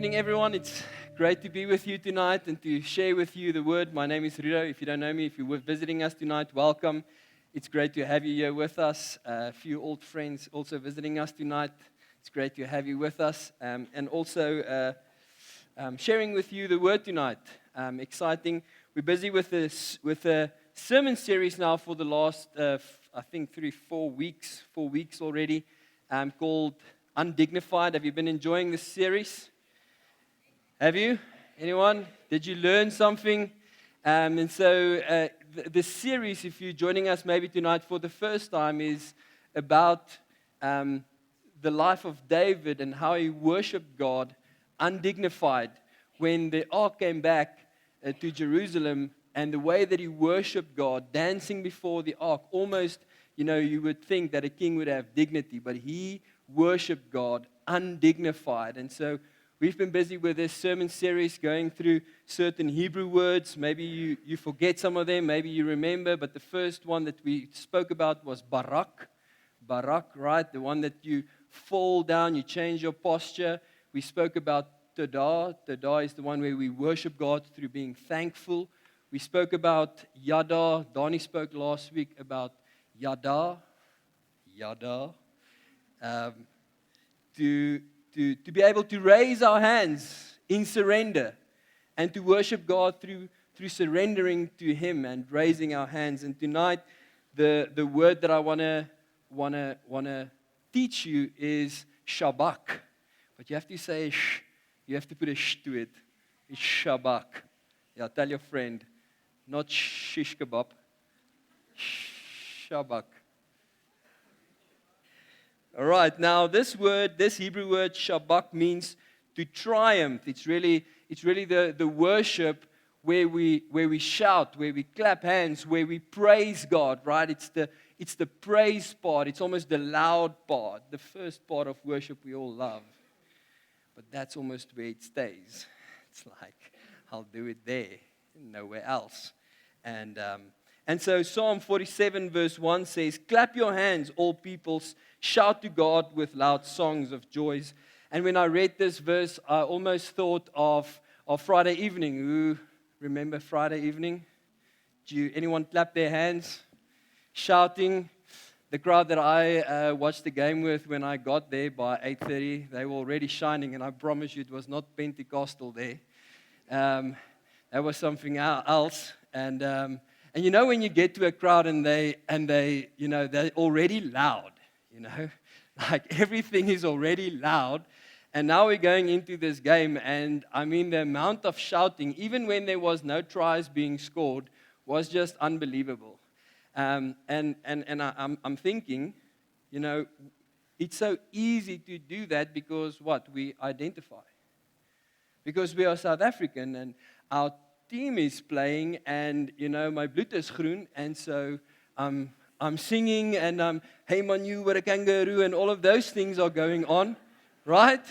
evening, everyone. It's great to be with you tonight and to share with you the word. My name is Rido. If you don't know me, if you're visiting us tonight, welcome. It's great to have you here with us. A few old friends also visiting us tonight. It's great to have you with us. And also sharing with you the word tonight. Exciting. We're busy with a sermon series now for the last, I think, 4 weeks already, called Undignified. Have you been enjoying this series? Have you? Anyone? Did you learn something? And so the series, if you're joining us maybe tonight for the first time, is about the life of David and how he worshipped God undignified when the ark came back to Jerusalem, and the way that he worshipped God, dancing before the ark. Almost, you would think that a king would have dignity, but he worship God undignified. And so we've been busy with this sermon series going through certain Hebrew words. Maybe you forget some of them, maybe you remember, but the first one that we spoke about was Barak, right? The one that you fall down, you change your posture. We spoke about Todah. Todah is the one where we worship God through being thankful. We spoke about Yada. Donnie spoke last week about Yada. To be able to raise our hands in surrender and to worship God through surrendering to Him and raising our hands. And tonight, the word that I wanna teach you is Shabak, but you have to say sh. You have to put a sh to it. It's Shabak. Yeah, tell your friend, not shish kebab. Shabak. All right, now this Hebrew word, Shabak, means to triumph. It's really the worship where we shout, where we clap hands, where we praise God, right? It's the praise part. It's almost the loud part, the first part of worship we all love. But that's almost where it stays. It's like, I'll do it there, nowhere else. And so Psalm 47 verse 1 says, "Clap your hands, all peoples, shout to God with loud songs of joys." And when I read this verse, I almost thought of Friday evening. Who remember Friday evening? Anyone clap their hands? Shouting. The crowd that I watched the game with when I got there by 8:30, they were already shining, and I promise you it was not Pentecostal there. That was something else. And when you get to a crowd and they're already loud, like everything is already loud. And now we're going into this game, and I mean the amount of shouting, even when there was no tries being scored, was just unbelievable. And I'm thinking, it's so easy to do that because what? We identify. Because we are South African and our team is playing, and my bloed is groen, and so I'm singing, and hey man, you were a kangaroo, and all of those things are going on, right?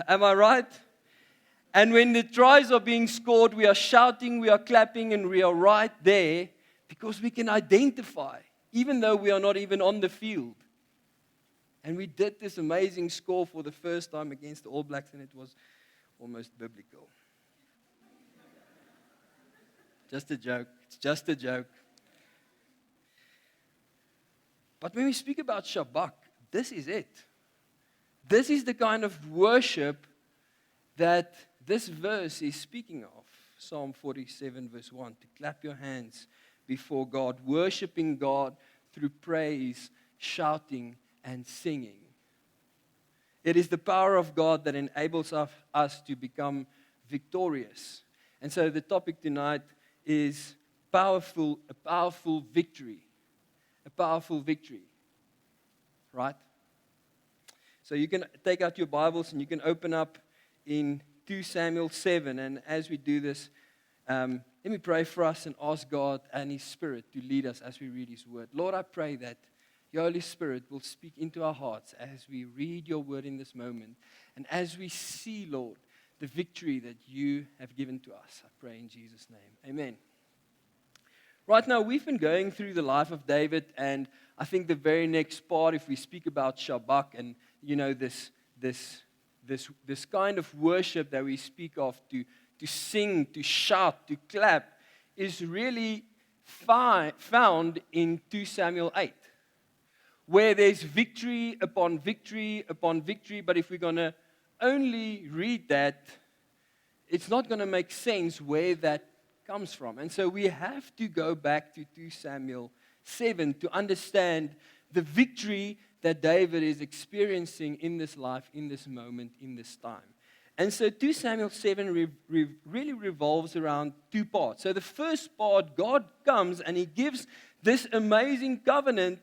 Am I right? And when the tries are being scored, we are shouting, we are clapping, and we are right there because we can identify, even though we are not even on the field. And we did this amazing score for the first time against the All Blacks, and it was almost biblical. Just a joke. It's just a joke. But when we speak about Shabak, this is it. This is the kind of worship that this verse is speaking of. Psalm 47 verse 1, to clap your hands before God, worshiping God through praise, shouting, and singing. It is the power of God that enables us to become victorious. And so the topic tonight is a powerful victory. A powerful victory. Right? So you can take out your Bibles and you can open up in 2 Samuel 7. And as we do this, let me pray for us and ask God and His Spirit to lead us as we read His Word. Lord, I pray that your Holy Spirit will speak into our hearts as we read your Word in this moment. And as we see, Lord, the victory that you have given to us. I pray in Jesus' name. Amen. Right now, we've been going through the life of David, and I think the very next part, if we speak about Shabak and, this this kind of worship that we speak of, to sing, to shout, to clap, is really found in 2 Samuel 8, where there's victory upon victory upon victory. But if we're going to only read that, it's not going to make sense where that comes from. And so we have to go back to 2 Samuel 7 to understand the victory that David is experiencing in this life, in this moment, in this time. And so 2 Samuel 7 really revolves around two parts. So the first part, God comes and he gives this amazing covenant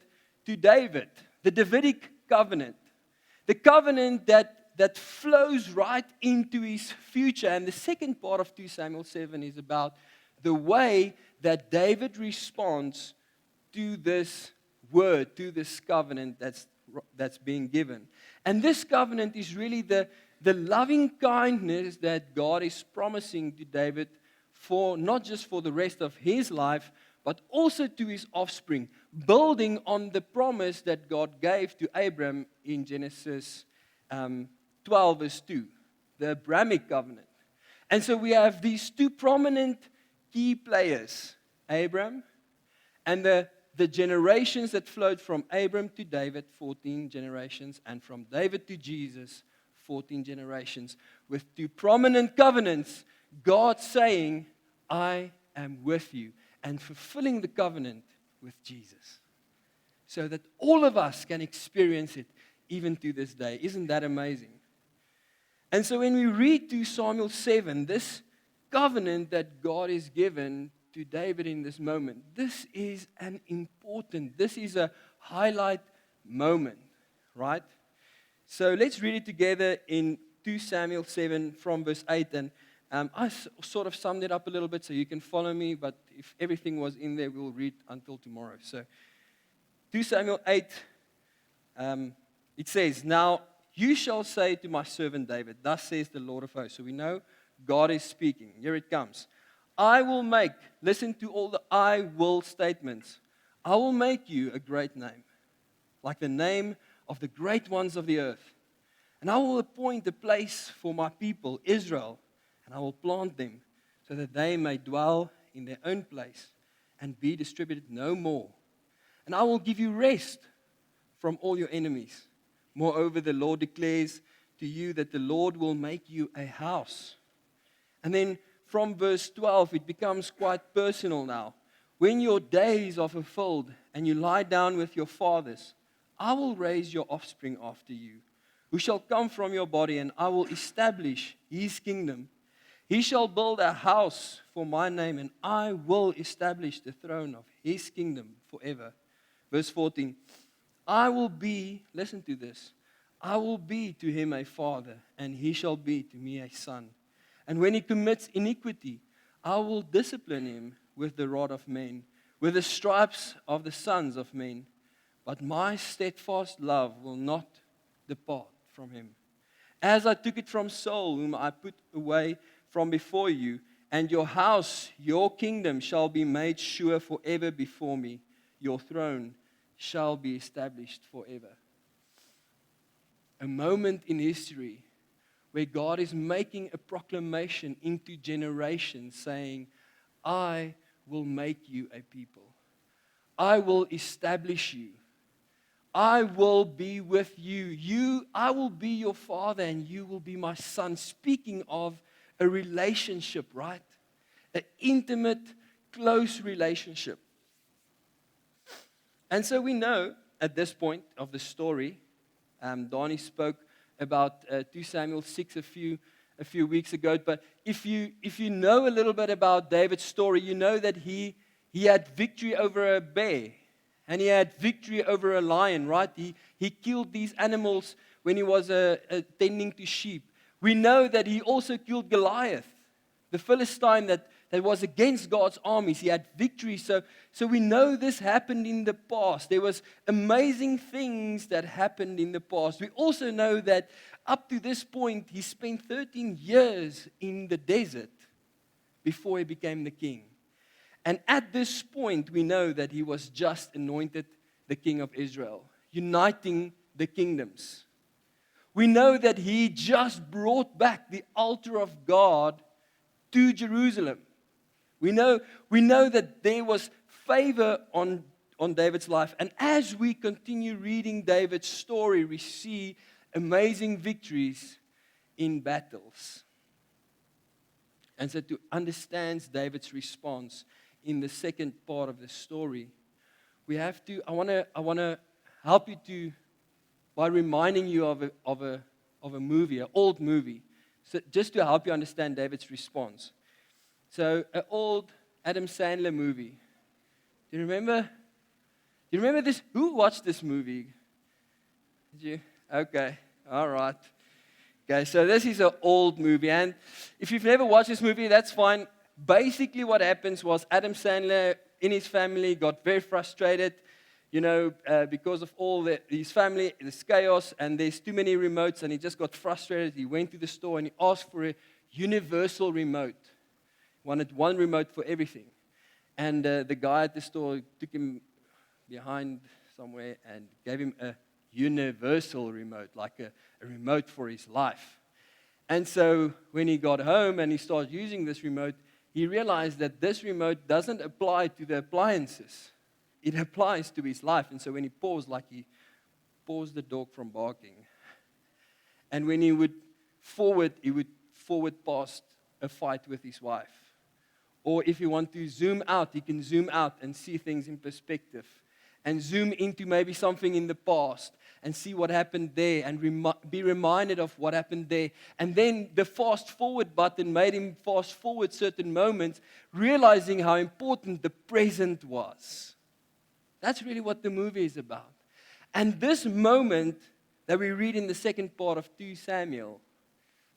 to David, the Davidic covenant. The covenant that flows right into his future. And the second part of 2 Samuel 7 is about the way that David responds to this word, to this covenant that's being given. And this covenant is really the loving kindness that God is promising to David for not just for the rest of his life, but also to his offspring, building on the promise that God gave to Abram in Genesis 12 verse 2, the Abrahamic covenant. And so we have these two prominent key players, Abram and the generations that flowed from Abram to David, 14 generations, and from David to Jesus, 14 generations, with two prominent covenants, God saying, I am with you, and fulfilling the covenant with Jesus, so that all of us can experience it even to this day. Isn't that amazing? And so when we read 2 Samuel 7, this covenant that God is given to David in this moment, this is this is a highlight moment, right? So let's read it together in 2 Samuel 7 from verse 8. And I sort of summed it up a little bit so you can follow me, but if everything was in there, we'll read until tomorrow. So 2 Samuel 8, it says, Now you shall say to my servant David, thus says the Lord of hosts. So we know God is speaking. Here it comes. I will make, listen to all the I will statements. I will make you a great name, like the name of the great ones of the earth. And I will appoint a place for my people, Israel, and I will plant them so that they may dwell in their own place and be distributed no more. And I will give you rest from all your enemies. Moreover, the Lord declares to you that the Lord will make you a house. And then from verse 12, it becomes quite personal now. When your days are fulfilled and you lie down with your fathers, I will raise your offspring after you, who shall come from your body, and I will establish his kingdom. He shall build a house for my name, and I will establish the throne of his kingdom forever. Verse 14, I will be, listen to this, I will be to him a father, and he shall be to me a son. And when he commits iniquity, I will discipline him with the rod of men, with the stripes of the sons of men. But my steadfast love will not depart from him. As I took it from Saul, whom I put away from before you, and your house, your kingdom shall be made sure forever before me. Your throne shall be established forever. A moment in history where God is making a proclamation into generations saying, I will make you a people. I will establish you. I will be with you. I will be your father and you will be my son. Speaking of a relationship, right? An intimate, close relationship. And so we know at this point of the story, Donnie spoke about 2 Samuel 6 a few weeks ago. But if you know a little bit about David's story, you know that he had victory over a bear. And he had victory over a lion, right? He killed these animals when he was tending to sheep. We know that he also killed Goliath, the Philistine that was against God's armies. He had victory. So we know this happened in the past. There was amazing things that happened in the past. We also know that up to this point, he spent 13 years in the desert before he became the king. And at this point, we know that he was just anointed the king of Israel, uniting the kingdoms. We know that he just brought back the altar of God to Jerusalem. We know that there was favor on David's life. And as we continue reading David's story, we see amazing victories in battles. And so to understand David's response in the second part of the story, I want to help you by reminding you of a movie, an old movie, so just to help you understand David's response. So, an old Adam Sandler movie. Do you remember? Do you remember this? Who watched this movie? Did you? Okay, all right. Okay, so this is an old movie, and if you've never watched this movie, that's fine. Basically, what happens was Adam Sandler in his family got very frustrated. Because of all his family, this chaos, and there's too many remotes, and he just got frustrated. He went to the store and he asked for a universal remote. He wanted one remote for everything. And the guy at the store took him behind somewhere and gave him a universal remote, like a remote for his life. And so when he got home and he started using this remote, he realized that this remote doesn't apply to the appliances. It applies to his life. And so when he paused, like he paused the dog from barking. And when he would forward past a fight with his wife. Or if you want to zoom out, he can zoom out and see things in perspective. And zoom into maybe something in the past and see what happened there and be reminded of what happened there. And then the fast forward button made him fast forward certain moments, realizing how important the present was. That's really what the movie is about. And this moment that we read in the second part of 2 Samuel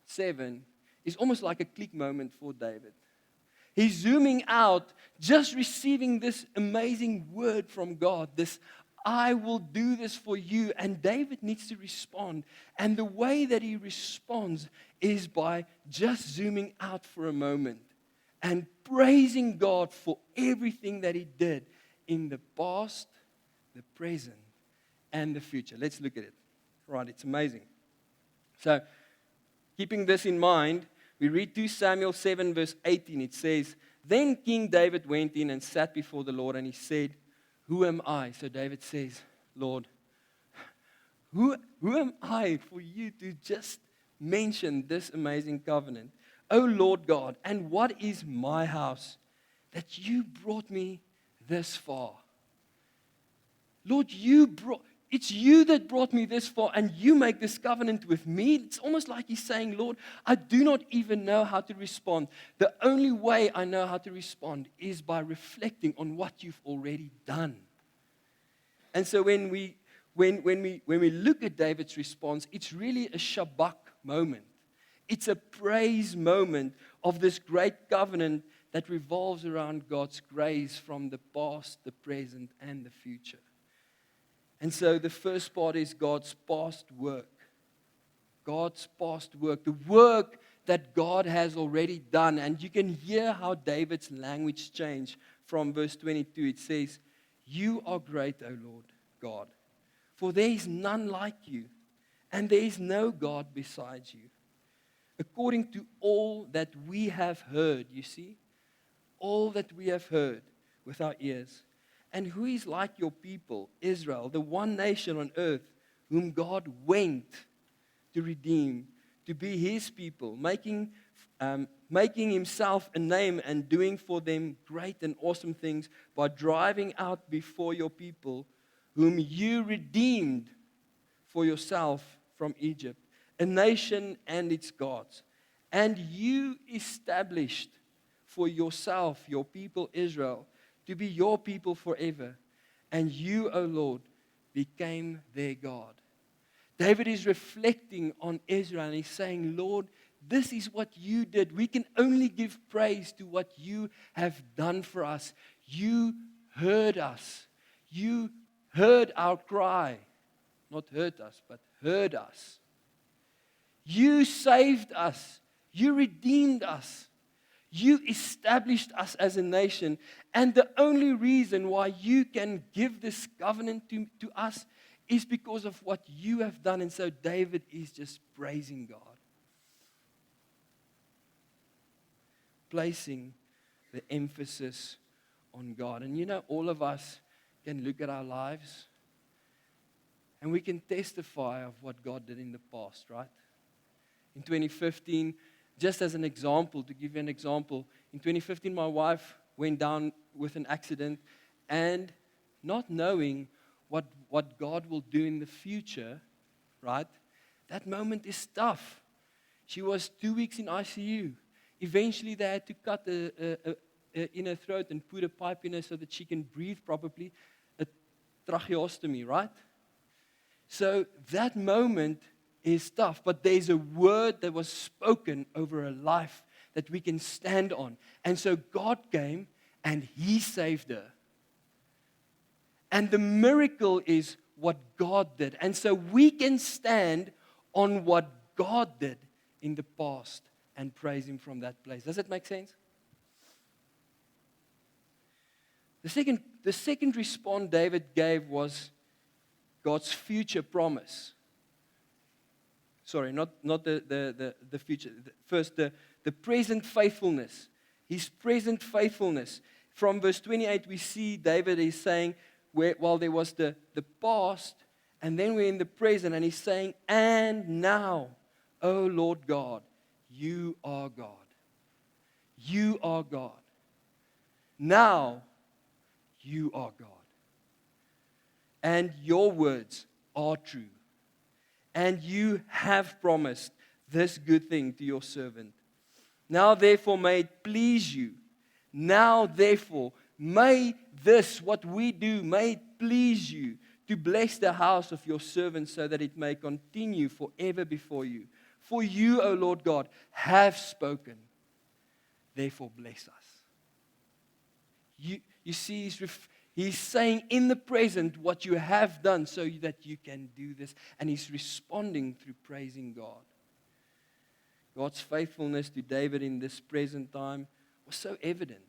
7 is almost like a click moment for David. He's zooming out, just receiving this amazing word from God, this, I will do this for you. And David needs to respond. And the way that he responds is by just zooming out for a moment and praising God for everything that he did in the past, the present, and the future. Let's look at it. Right, it's amazing. So, keeping this in mind, we read 2 Samuel 7 verse 18. It says, Then King David went in and sat before the Lord, and he said, Who am I? So David says, Lord, who am I for you to just mention this amazing covenant? O Lord God, and what is my house that you brought me this far? Lord, it's you that brought me this far, and you make this covenant with me. It's almost like he's saying, Lord, I do not even know how to respond. The only way I know how to respond is by reflecting on what you've already done. And so when we look at David's response, it's really a Shabbat moment. It's a praise moment of this great covenant that revolves around God's grace from the past, the present, and the future. And so the first part is God's past work. God's past work. The work that God has already done. And you can hear how David's language changed from verse 22. It says, You are great, O Lord God, for there is none like you, and there is no God besides you. According to all that we have heard, you see, all that we have heard with our ears. And who is like your people, Israel, the one nation on earth, whom God went to redeem, to be his people, making himself a name and doing for them great and awesome things by driving out before your people, whom you redeemed for yourself from Egypt, a nation and its gods. And you established for yourself, your people Israel, to be your people forever. And you, O Lord, became their God. David is reflecting on Israel and he's saying, Lord, this is what you did. We can only give praise to what you have done for us. You heard us. You heard our cry. Not hurt us, but heard us. You saved us. You redeemed us. You established us as a nation. And the only reason why you can give this covenant to us is because of what you have done. And so David is just praising God. Placing the emphasis on God. And you know, all of us can look at our lives and we can testify of what God did in the past, right? In 2015, just as an example, to give you an example, in 2015 my wife went down with an accident, and not knowing what God will do in the future, right? That moment is tough. She was 2 weeks in ICU. Eventually they had to cut in her throat and put a pipe in her so that she can breathe properly, a tracheostomy, right? So that moment is tough, but there's a word that was spoken over her life that we can stand on. And so God came and He saved her. And the miracle is what God did. And so we can stand on what God did in the past and praise Him from that place. Does that make sense? The second response David gave was God's future promise. Sorry, not the future. First, the present faithfulness. His present faithfulness. From verse 28, we see David is saying, while there was the past, and then we're in the present, and he's saying, and now, O Lord God, you are God. You are God. Now, you are God. And your words are true. And you have promised this good thing to your servant. Now, therefore, may it please you. Now, therefore, may this, what we do, may it please you to bless the house of your servant so that it may continue forever before you. For you, O Lord God, have spoken. Therefore, bless us. You see, He's saying in the present what you have done so that you can do this. And He's responding through praising God. God's faithfulness to David in this present time was so evident.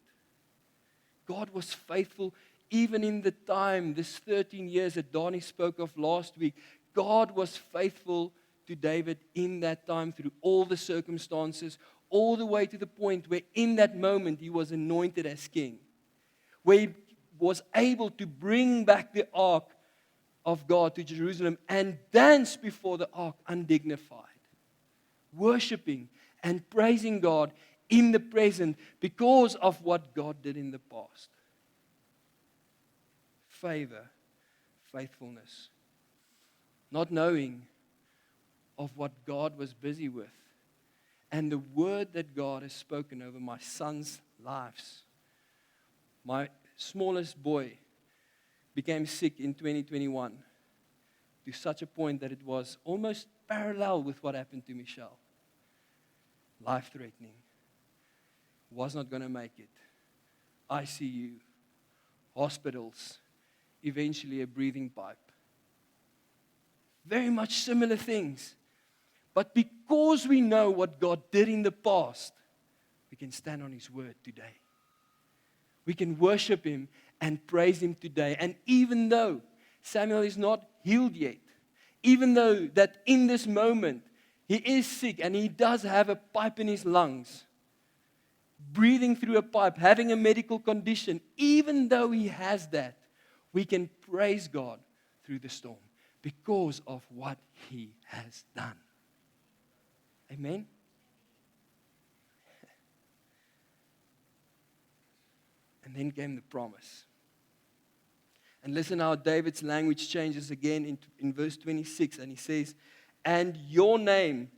God was faithful even in the time, this 13 years that Donnie spoke of last week. God was faithful to David in that time through all the circumstances, all the way to the point where in that moment he was anointed as king. Where he was able to bring back the ark of God to Jerusalem and dance before the ark undignified. Worshiping and praising God in the present because of what God did in the past. Favor, faithfulness. Not knowing of what God was busy with. And the word that God has spoken over my sons' lives. My smallest boy became sick in 2021 to such a point that it was almost parallel with what happened to Michelle. Life-threatening. Was not going to make it. ICU, hospitals, eventually a breathing pipe. Very much similar things. But because we know what God did in the past, we can stand on His word today. We can worship Him and praise Him today. And even though Samuel is not healed yet, even though that in this moment he is sick and he does have a pipe in his lungs, breathing through a pipe, having a medical condition, even though he has that, we can praise God through the storm because of what He has done. Amen? And then came the promise. And listen how David's language changes again in verse 26. And he says, and your name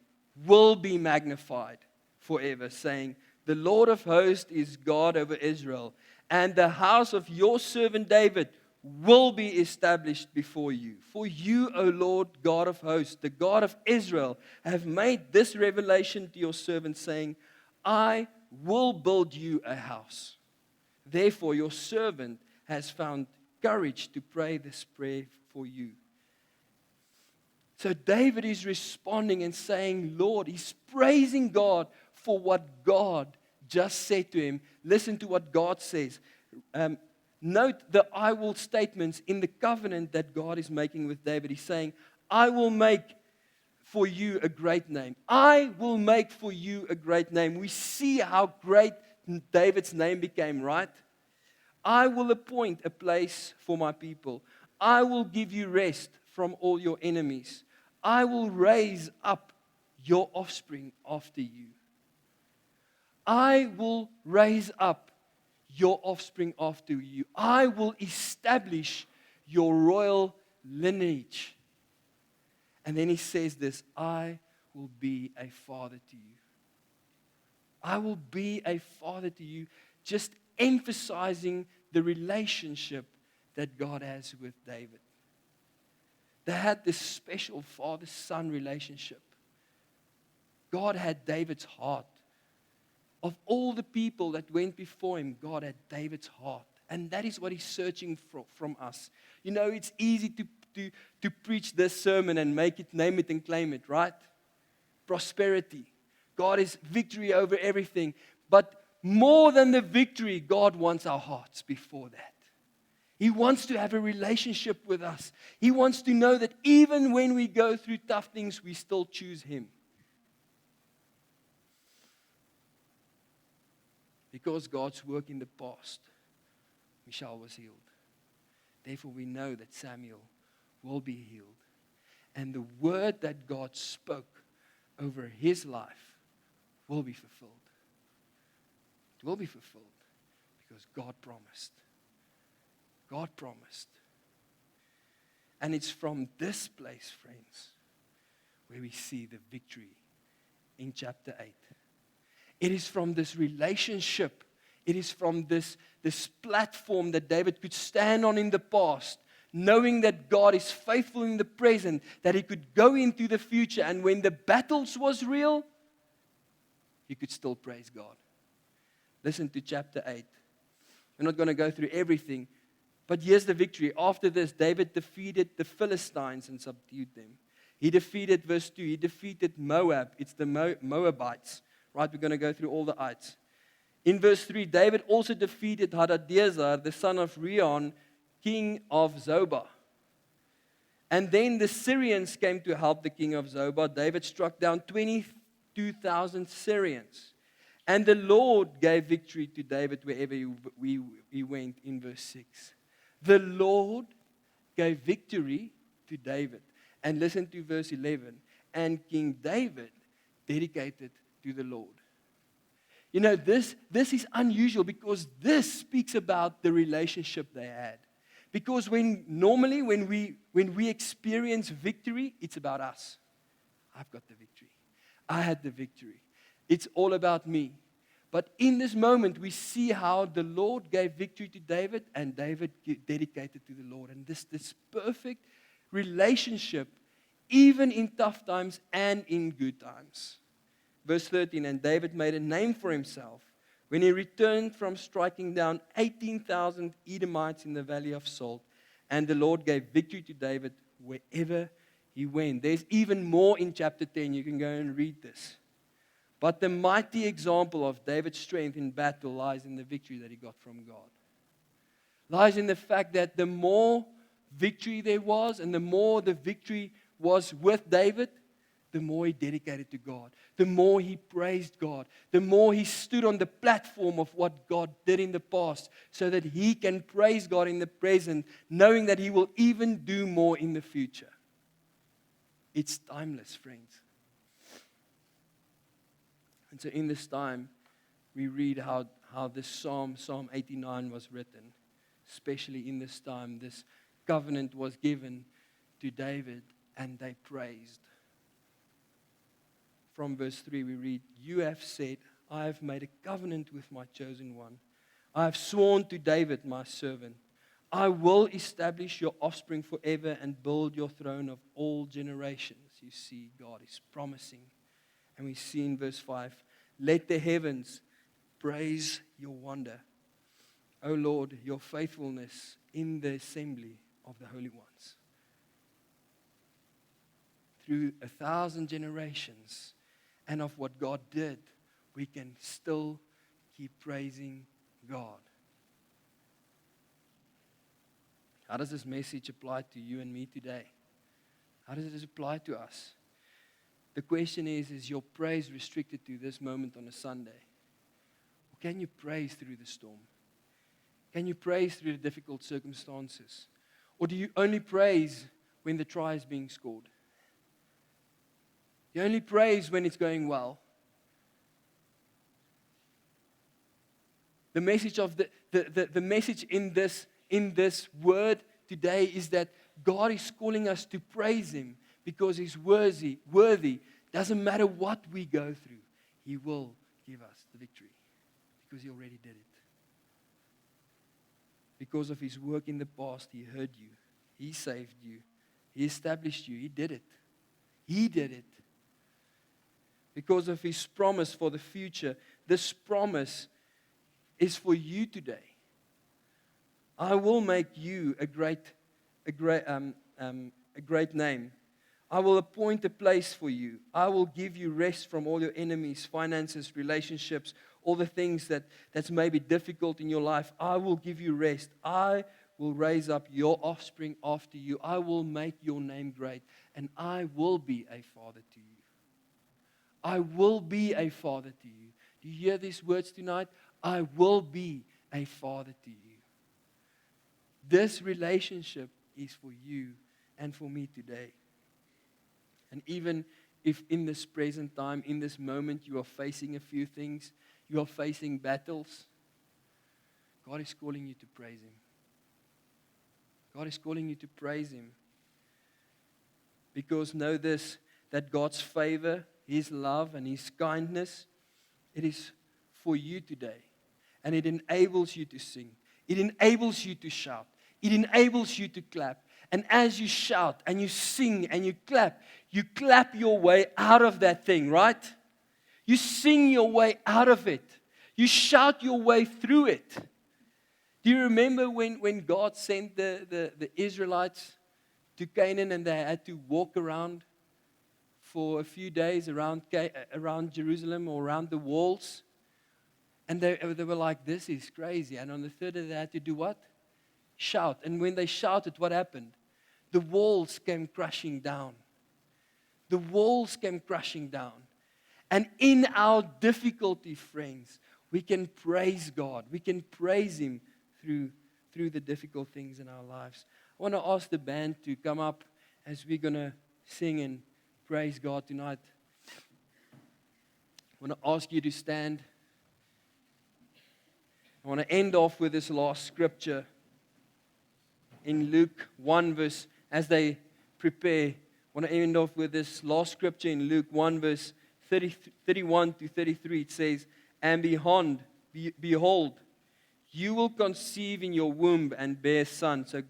will be magnified forever, saying, the Lord of hosts is God over Israel, and the house of your servant David will be established before you. For you, O Lord God of hosts, the God of Israel, have made this revelation to your servant, saying, I will build you a house. Therefore, your servant has found courage to pray this prayer for you. So David is responding and saying, Lord, he's praising God for what God just said to him. Listen to what God says. note the I will statements in the covenant that God is making with David. He's saying, I will make for you a great name. I will make for you a great name. We see how great David's name became, right? I will appoint a place for my people. I will give you rest from all your enemies. I will raise up your offspring after you. I will raise up your offspring after you. I will establish your royal lineage. And then he says this, I will be a father to you. I will be a father to you, just emphasizing the relationship that God has with David. They had this special father-son relationship. God had David's heart. Of all the people that went before him, God had David's heart. And that is what he's searching from us. You know, it's easy to preach this sermon and make it, name it and claim it, right? Prosperity. God is victory over everything. But more than the victory, God wants our hearts before that. He wants to have a relationship with us. He wants to know that even when we go through tough things, we still choose Him. Because God's work in the past, Michelle was healed. Therefore, we know that Samuel will be healed. And the word that God spoke over his life will be fulfilled. It will be fulfilled because God promised. God promised. And it's from this place, friends, where we see the victory in chapter 8. It is from this relationship. It is from this platform that David could stand on in the past, knowing that God is faithful in the present, that he could go into the future, and when the battles was real, he could still praise God. Listen to chapter 8. We're not going to go through everything, but here's the victory. After this, David defeated the Philistines and subdued them. He defeated, verse 2, he defeated Moab. It's the Moabites. Right, we're going to go through all the ites. In verse 3, David also defeated Hadadezer, the son of Rion, king of Zobah. And then the Syrians came to help the king of Zobah. David struck down 22,000 Syrians. And the Lord gave victory to David wherever he went, in verse 6. The Lord gave victory to David. And listen to verse 11. And King David dedicated to the Lord. You know, this is unusual because this speaks about the relationship they had. Because normally when we experience victory, it's about us. I've got the victory. I had the victory. It's all about me. But in this moment, we see how the Lord gave victory to David, and David dedicated to the Lord. And this perfect relationship, even in tough times and in good times. Verse 13, and David made a name for himself when he returned from striking down 18,000 Edomites in the valley of Salt. And the Lord gave victory to David wherever he went. There's even more in chapter 10. You can go and read this. But the mighty example of David's strength in battle lies in the victory that he got from God. Lies in the fact that the more victory there was and the more the victory was with David, the more he dedicated to God, the more he praised God, the more he stood on the platform of what God did in the past so that he can praise God in the present, knowing that he will even do more in the future. It's timeless, friends. And so in this time, we read how this Psalm 89 was written. Especially in this time, this covenant was given to David and they praised. From verse 3 we read, you have said, I have made a covenant with my chosen one. I have sworn to David, my servant, I will establish your offspring forever and build your throne of all generations. You see, God is promising. And we see in verse 5, let the heavens praise your wonder. O Lord, your faithfulness in the assembly of the holy ones. Through 1,000 generations, and of what God did, we can still keep praising God. How does this message apply to you and me today? How does it apply to us? The question is your praise restricted to this moment on a Sunday? Or can you praise through the storm? Can you praise through the difficult circumstances? Or do you only praise when the try is being scored? You only praise when it's going well. The message of the message in this word today is that God is calling us to praise Him because He's worthy. Doesn't matter what we go through, He will give us the victory because He already did it. Because of His work in the past, He heard you. He saved you. He established you. He did it. He did it. Because of His promise for the future, this promise is for you today. I will make you a great name. I will appoint a place for you. I will give you rest from all your enemies, finances, relationships, all the things that's maybe difficult in your life. I will give you rest. I will raise up your offspring after you. I will make your name great, and I will be a father to you. I will be a father to you. Do you hear these words tonight? I will be a father to you. This relationship is for you and for me today. And even if in this present time, in this moment, you are facing a few things, you are facing battles, God is calling you to praise Him. God is calling you to praise Him. Because know this, that God's favor, His love, and His kindness, it is for you today. And it enables you to sing. It enables you to shout. It enables you to clap. And as you shout and you sing and you clap your way out of that thing, right? You sing your way out of it. You shout your way through it. Do you remember when God sent the Israelites to Canaan and they had to walk around for a few days around Jerusalem or around the walls? And they were like, this is crazy. And on the third day they had to do what? Shout. And when they shouted, what happened? The walls came crashing down. The walls came crashing down. And in our difficulty, friends, we can praise God. We can praise Him through the difficult things in our lives. I want to ask the band to come up as we're going to sing and praise God tonight. I want to ask you to stand. I want to end off with this last scripture in Luke 1 verse, as they prepare. I want to end off with this last scripture in Luke 1 verse 31 to 33. It says, and behold, you will conceive in your womb and bear a son. So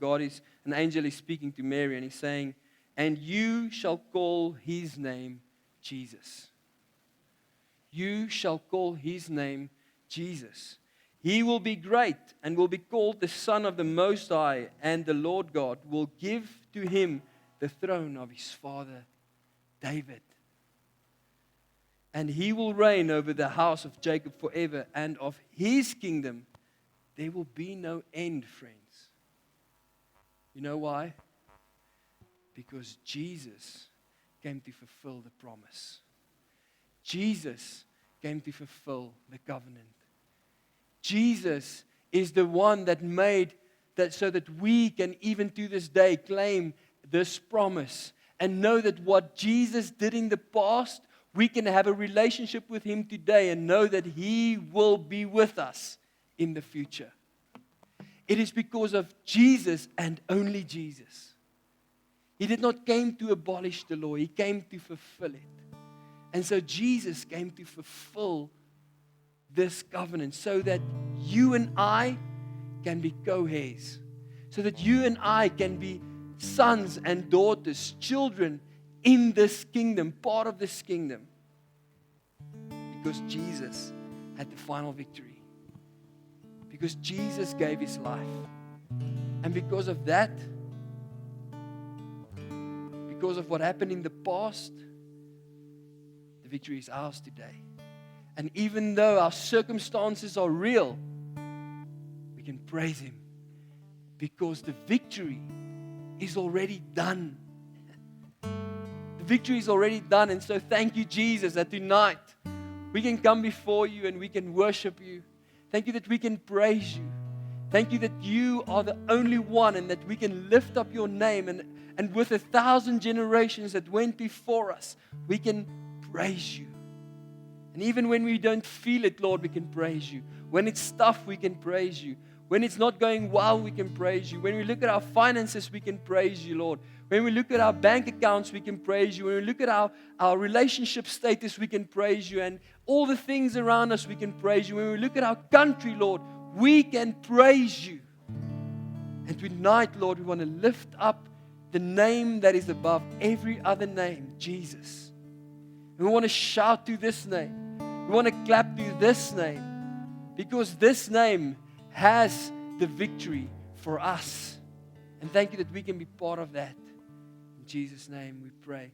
an angel is speaking to Mary and he's saying, and you shall call his name Jesus. You shall call his name Jesus. He will be great and will be called the Son of the Most High, and the Lord God will give to him the throne of his father David. And he will reign over the house of Jacob forever, and of his kingdom there will be no end, friends. You know why? Because Jesus came to fulfill the promise. Jesus came to fulfill the covenant. Jesus is the one that made that so that we can even to this day claim this promise and know that what Jesus did in the past, we can have a relationship with Him today and know that He will be with us in the future. It is because of Jesus and only Jesus. He did not come to abolish the law. He came to fulfill it. And so Jesus came to fulfill this covenant so that you and I can be co-heirs. So that you and I can be sons and daughters, children in this kingdom, part of this kingdom. Because Jesus had the final victory. Because Jesus gave His life. And because of that, because of what happened in the past, the victory is ours today. And even though our circumstances are real, we can praise Him because the victory is already done. The victory is already done. And so thank you, Jesus, that tonight we can come before you and we can worship you. Thank you that we can praise you. Thank you that you are the only one and that we can lift up your name. And with 1,000 generations that went before us, we can praise you. And even when we don't feel it, Lord, we can praise you. When it's tough, we can praise you. When it's not going well, we can praise you. When we look at our finances, we can praise you, Lord. When we look at our bank accounts, we can praise you. When we look at our relationship status, we can praise you. And all the things around us, we can praise you. When we look at our country, Lord, we can praise you. And tonight, Lord, we want to lift up the name that is above every other name, Jesus. And we want to shout to this name. We want to clap to this name. Because this name has the victory for us. And thank you that we can be part of that. In Jesus' name we pray.